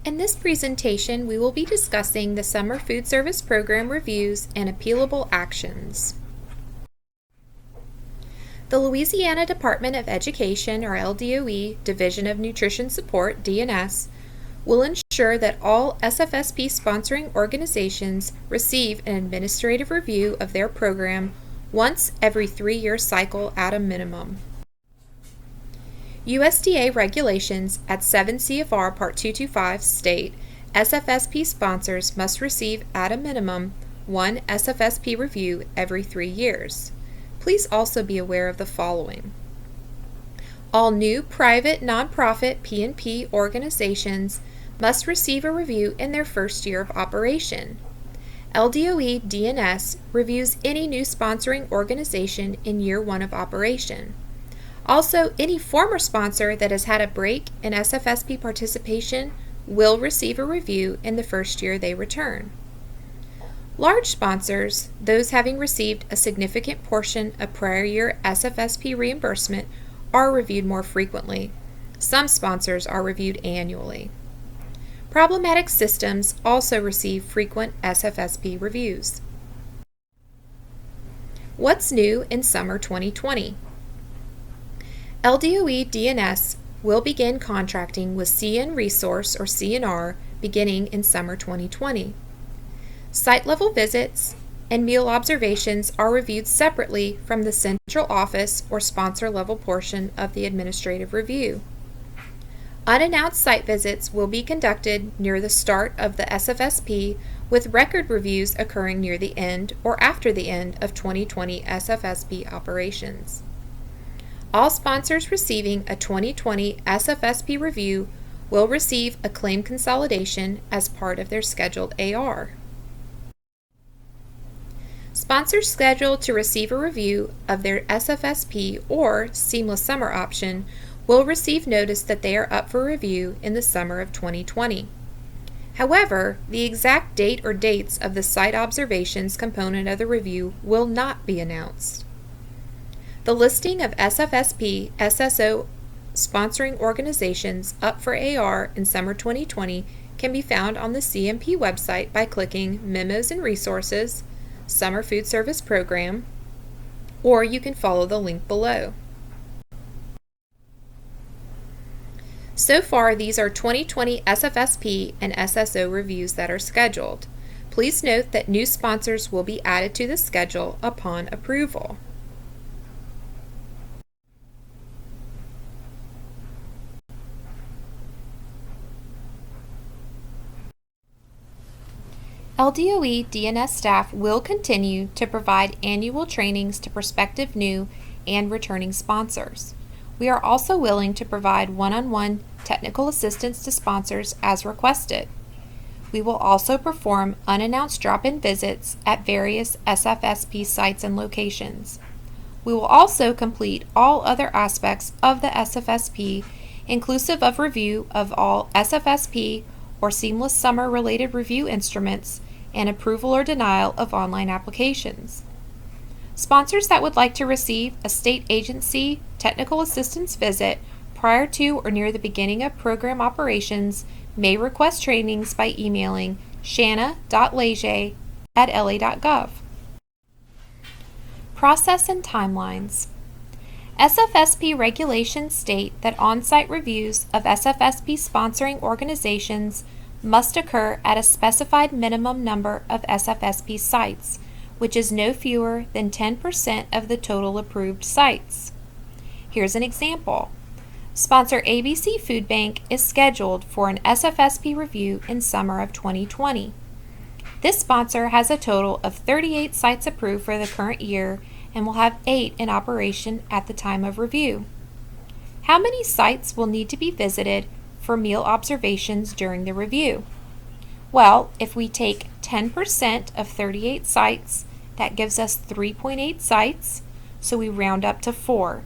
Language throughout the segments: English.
In this presentation, we will be discussing the Summer Food Service Program reviews and appealable actions. The Louisiana Department of Education, or LDOE, Division of Nutrition Support, DNS, will ensure that all SFSP sponsoring organizations receive an administrative review of their program once every 3-year cycle at a minimum. USDA regulations at 7 CFR Part 225 state SFSP sponsors must receive at a minimum one SFSP review every 3 years. Please also be aware of the following. All new private nonprofit P&P organizations must receive a review in their first year of operation. LDOE DNS reviews any new sponsoring organization in year 1 of operation. Also, any former sponsor that has had a break in SFSP participation will receive a review in the first year they return. Large sponsors, those having received a significant portion of prior year SFSP reimbursement, are reviewed more frequently. Some sponsors are reviewed annually. Problematic systems also receive frequent SFSP reviews. What's new in summer 2020? LDOE DNS will begin contracting with CN Resource or CNR beginning in summer 2020. Site level visits and meal observations are reviewed separately from the central office or sponsor level portion of the administrative review. Unannounced site visits will be conducted near the start of the SFSP, with record reviews occurring near the end or after the end of 2020 SFSP operations. All sponsors receiving a 2020 SFSP review will receive a claim consolidation as part of their scheduled AR. Sponsors scheduled to receive a review of their SFSP or Seamless Summer option will receive notice that they are up for review in the summer of 2020. However, the exact date or dates of the site observations component of the review will not be announced. The listing of SFSP SSO sponsoring organizations up for AR in summer 2020 can be found on the CMP website by clicking Memos and Resources, Summer Food Service Program, or you can follow the link below. So far, these are 2020 SFSP and SSO reviews that are scheduled. Please note that new sponsors will be added to the schedule upon approval. LDOE DNS staff will continue to provide annual trainings to prospective new and returning sponsors. We are also willing to provide one-on-one technical assistance to sponsors as requested. We will also perform unannounced drop-in visits at various SFSP sites and locations. We will also complete all other aspects of the SFSP, inclusive of review of all SFSP or Seamless Summer related review instruments and approval or denial of online applications. Sponsors that would like to receive a state agency technical assistance visit prior to or near the beginning of program operations may request trainings by emailing shanna.leger@la.gov. Process and timelines. SFSP regulations state that on-site reviews of SFSP sponsoring organizations must occur at a specified minimum number of SFSP sites, which is no fewer than 10% of the total approved sites. Here's an example. Sponsor ABC Food Bank is scheduled for an SFSP review in summer of 2020. This sponsor has a total of 38 sites approved for the current year and will have 8 in operation at the time of review. How many sites will need to be visited for meal observations during the review? Well, if we take 10% of 38 sites, that gives us 3.8 sites, so we round up to 4.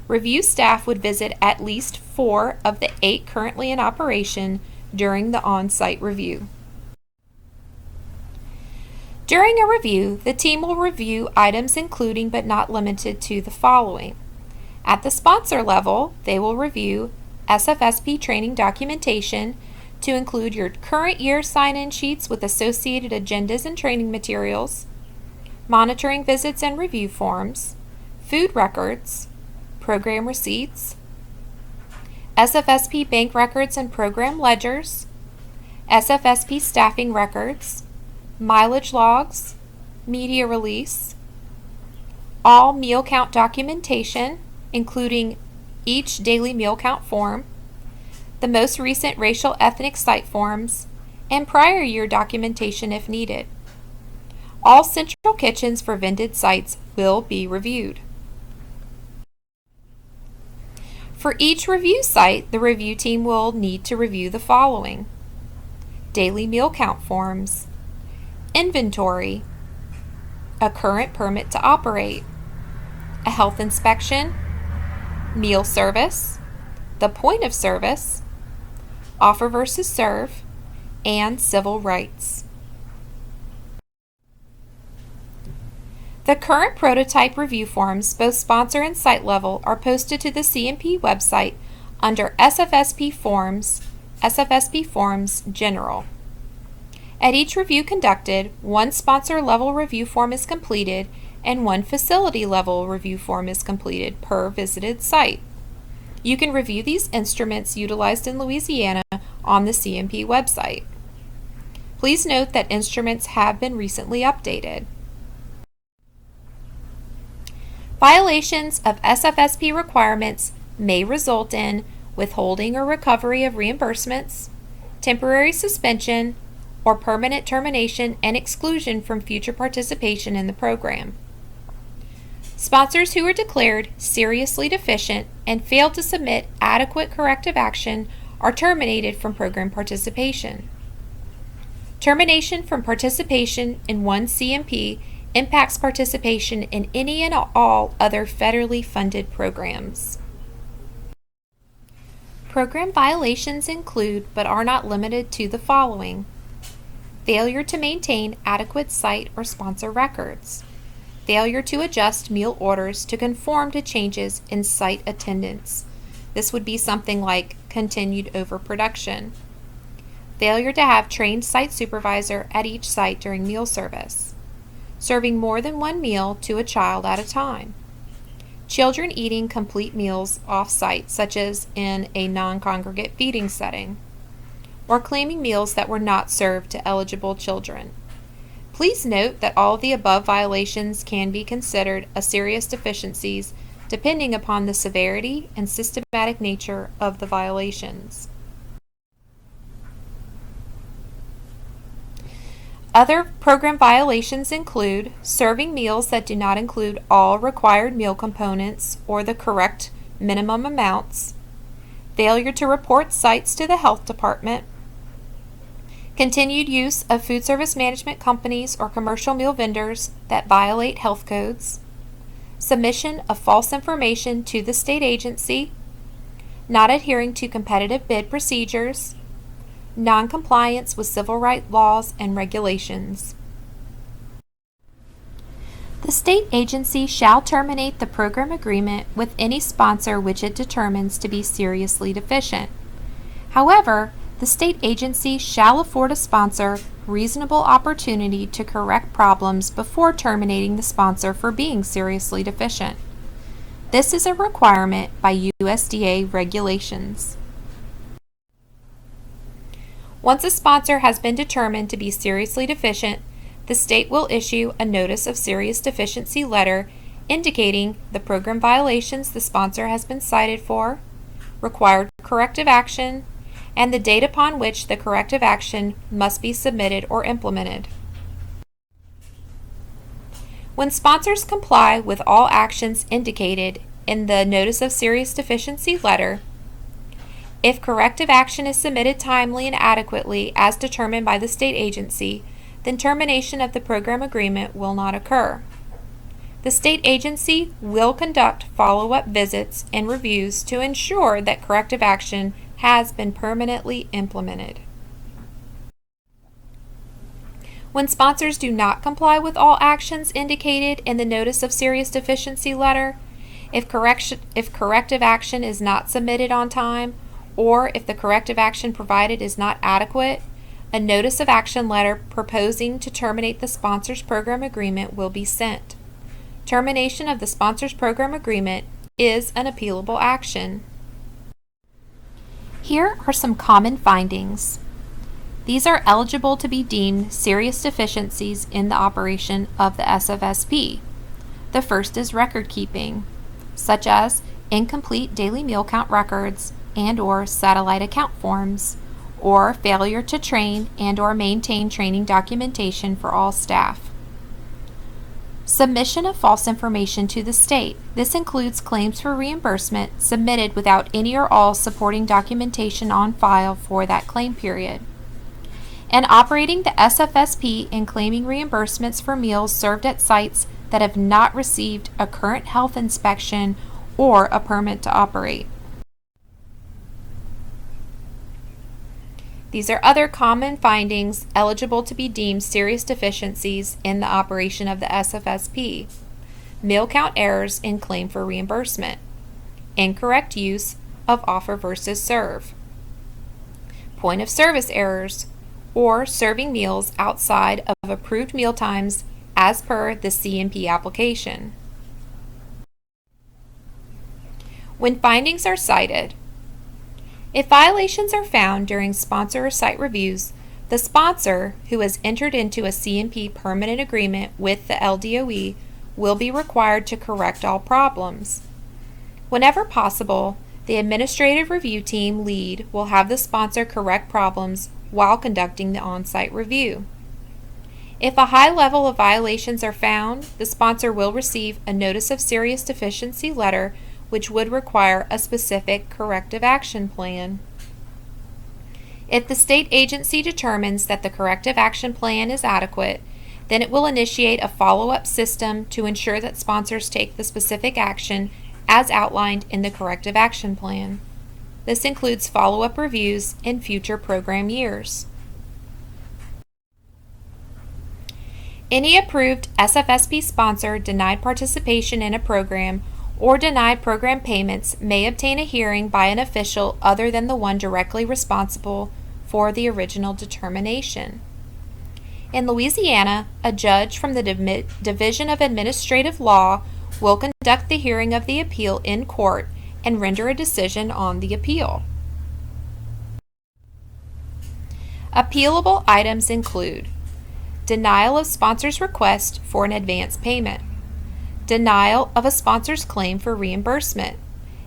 Review staff would visit at least 4 of the 8 currently in operation during the on-site review. During a review, the team will review items including but not limited to the following. At the sponsor level, they will review SFSP training documentation to include your current year sign-in sheets with associated agendas and training materials, monitoring visits and review forms, food records, program receipts, SFSP bank records and program ledgers, SFSP staffing records, mileage logs, media release, all meal count documentation, including each daily meal count form, the most recent racial ethnic site forms, and prior year documentation if needed. All central kitchens for vended sites will be reviewed. For each review site, the review team will need to review the following: daily meal count forms, inventory, a current permit to operate, a health inspection, meal service, the point of service, offer versus serve, and civil rights. The current prototype review forms, both sponsor and site level, are posted to the CMP website under SFSP Forms, SFSP Forms General. At each review conducted, one sponsor level review form is completed and one facility level review form is completed per visited site. You can review these instruments utilized in Louisiana on the CMP website. Please note that instruments have been recently updated. Violations of SFSP requirements may result in withholding or recovery of reimbursements, temporary suspension, or permanent termination and exclusion from future participation in the program. Sponsors who are declared seriously deficient and fail to submit adequate corrective action are terminated from program participation. Termination from participation in one CMP impacts participation in any and all other federally funded programs. Program violations include, but are not limited to, the following: failure to maintain adequate site or sponsor records, failure to adjust meal orders to conform to changes in site attendance. This would be something like continued overproduction, failure to have trained site supervisor at each site during meal service, serving more than one meal to a child at a time, children eating complete meals off-site, such as in a non-congregate feeding setting, or claiming meals that were not served to eligible children. Please note that all of the above violations can be considered as serious deficiencies depending upon the severity and systematic nature of the violations. Other program violations include serving meals that do not include all required meal components or the correct minimum amounts, failure to report sites to the health department, continued use of food service management companies or commercial meal vendors that violate health codes, submission of false information to the state agency, not adhering to competitive bid procedures, non-compliance with civil rights laws and regulations. The state agency shall terminate the program agreement with any sponsor which it determines to be seriously deficient. However, the state agency shall afford a sponsor reasonable opportunity to correct problems before terminating the sponsor for being seriously deficient. This is a requirement by USDA regulations. Once a sponsor has been determined to be seriously deficient, the state will issue a Notice of Serious Deficiency letter indicating the program violations the sponsor has been cited for, required corrective action, and the date upon which the corrective action must be submitted or implemented. When sponsors comply with all actions indicated in the Notice of Serious Deficiency letter, if corrective action is submitted timely and adequately as determined by the state agency, then termination of the program agreement will not occur. The state agency will conduct follow-up visits and reviews to ensure that corrective action has been permanently implemented. When sponsors do not comply with all actions indicated in the Notice of Serious Deficiency letter, if corrective action is not submitted on time, or if the corrective action provided is not adequate, a notice of action letter proposing to terminate the sponsor's program agreement will be sent. Termination of the sponsor's program agreement is an appealable action. Here are some common findings. These are eligible to be deemed serious deficiencies in the operation of the SFSP. The first is record keeping, such as incomplete daily meal count records and/or satellite account forms, or failure to train and/or maintain training documentation for all staff. Submission of false information to the state. This includes claims for reimbursement submitted without any or all supporting documentation on file for that claim period. And operating the SFSP and claiming reimbursements for meals served at sites that have not received a current health inspection or a permit to operate. These are other common findings eligible to be deemed serious deficiencies in the operation of the SFSP. Meal count errors in claim for reimbursement. Incorrect use of offer versus serve. Point of service errors, or serving meals outside of approved meal times as per the CMP application. When findings are cited, if violations are found during sponsor or site reviews, the sponsor, who has entered into a CMP permanent agreement with the LDOE, will be required to correct all problems. Whenever possible, the administrative review team lead will have the sponsor correct problems while conducting the on-site review. If a high level of violations are found, the sponsor will receive a notice of serious deficiency letter, which would require a specific corrective action plan. If the state agency determines that the corrective action plan is adequate, then it will initiate a follow-up system to ensure that sponsors take the specific action as outlined in the corrective action plan. This includes follow-up reviews in future program years. Any approved SFSP sponsor denied participation in a program or denied program payments may obtain a hearing by an official other than the one directly responsible for the original determination. In Louisiana, a judge from the Division of Administrative Law will conduct the hearing of the appeal in court and render a decision on the appeal. Appealable items include denial of sponsor's request for an advance payment, denial of a sponsor's claim for reimbursement,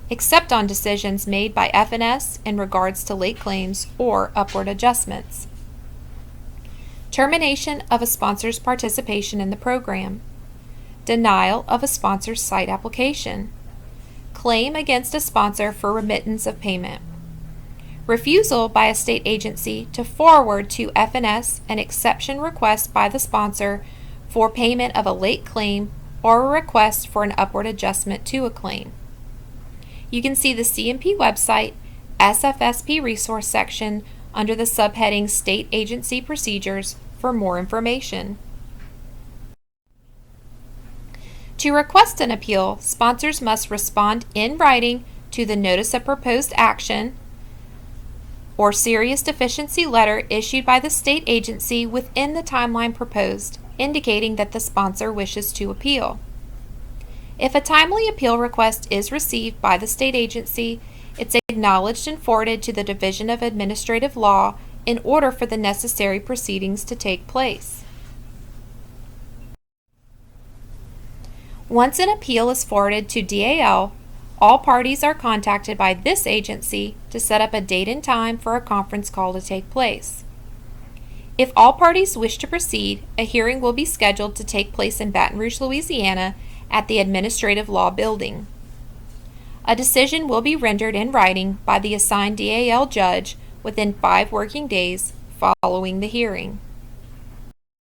except on decisions made by FNS in regards to late claims or upward adjustments, termination of a sponsor's participation in the program, denial of a sponsor's site application, claim against a sponsor for remittance of payment, refusal by a state agency to forward to FNS an exception request by the sponsor for payment of a late claim or a request for an upward adjustment to a claim. You can see the CMP website SFSP resource section under the subheading State Agency Procedures for more information. To request an appeal, sponsors must respond in writing to the Notice of Proposed Action or Serious Deficiency letter issued by the state agency within the timeline proposed, indicating that the sponsor wishes to appeal. If a timely appeal request is received by the state agency, it's acknowledged and forwarded to the Division of Administrative Law in order for the necessary proceedings to take place. Once an appeal is forwarded to DAL, all parties are contacted by this agency to set up a date and time for a conference call to take place. If all parties wish to proceed, a hearing will be scheduled to take place in Baton Rouge, Louisiana at the Administrative Law Building. A decision will be rendered in writing by the assigned DAL judge within 5 working days following the hearing.